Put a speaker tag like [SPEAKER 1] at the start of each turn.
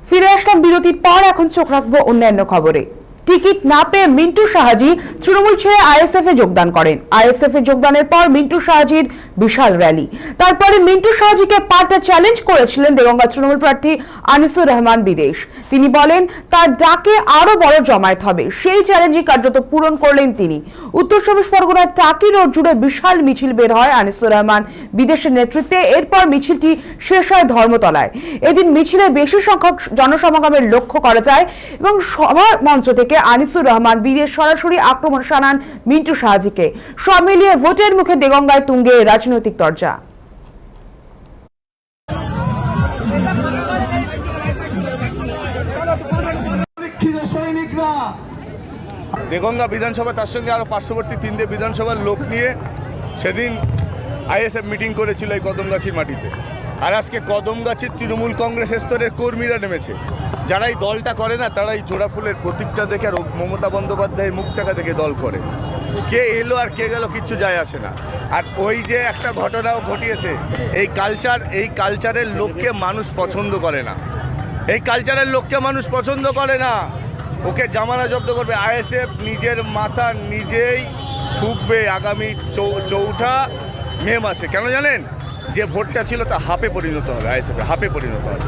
[SPEAKER 1] ফিরে আসলাম বিরতির পর। এখন চোখ রাখবো অন্যান্য খবরে। টিকিট না পেয়ে মিন্টু শাহাজি তৃণমূল ছেড়ে আইএসএফ এ যোগদান করেন। আইএসএফ এ যোগদানের পর মিন্টু শাহাজির বিশাল র্যালি। তারপরে মিন্টু শাহাজিকে পাল্টা চ্যালেঞ্জ করেছিলেন দেগঙ্গা তৃণমূল প্রার্থী আনিসুর রহমান বিদেশ। তিনি বলেন তার ডাকে আরো বড় জমায়েত হবে, সেই চ্যালেঞ্জই কার্যত পূরণ করলেন তিনি। উত্তর চব্বিশ পরগনার টাকি রোড জুড়ে বিশাল মিছিল বের হয় আনিসুর রহমান বিদেশের নেতৃত্বে। এরপর মিছিলটি শেষ হয় ধর্মতলায়। এদিন মিছিলে বেশি সংখ্যক জনসমাগমের লক্ষ্য করা যায় এবং সভা মঞ্চ থেকে আনিসুর রহমান বিদেশ সরাসরি আক্রমণ শানান মিন্টু শাহাজিকে। সব মিলিয়ে ভোটের মুখে দেগঙ্গায় তুঙ্গে রাজনৈতিক তরজা।
[SPEAKER 2] দেগঙ্গা বিধানসভা তার সঙ্গে আরো পার্শ্ববর্তী তিনটে বিধানসভার লোক নিয়ে সেদিন আইএসএফ মিটিং করেছিল এই কদমগাছির মাটিতে। আর আজকে কদমগাছির তৃণমূল কংগ্রেস স্তরের কর্মীরা নেমেছে। যারা এই দলটা করে না তারা এই জোড়া ফুলের প্রতীকটা দেখে আর মমতা বন্দ্যোপাধ্যায়ের মুখটাকে দেখে দল করে। কে এলো আর কে গেল কিচ্ছু যায় আসে না। আর ওই যে একটা ঘটনাও ঘটিয়েছে, এই কালচারের লোককে মানুষ পছন্দ করে না। এই কালচারের লোককে মানুষ পছন্দ করে না। ওকে জামানা জব্দ করবে আইএসএফ, নিজের মাথা নিজেই ঠুকবে আগামী 4 মে মাসে। কেন জানেন? যে ভোটটা ছিল তা হাফে পরিণত হবে, আইএসএফ হাফে পরিণত হবে।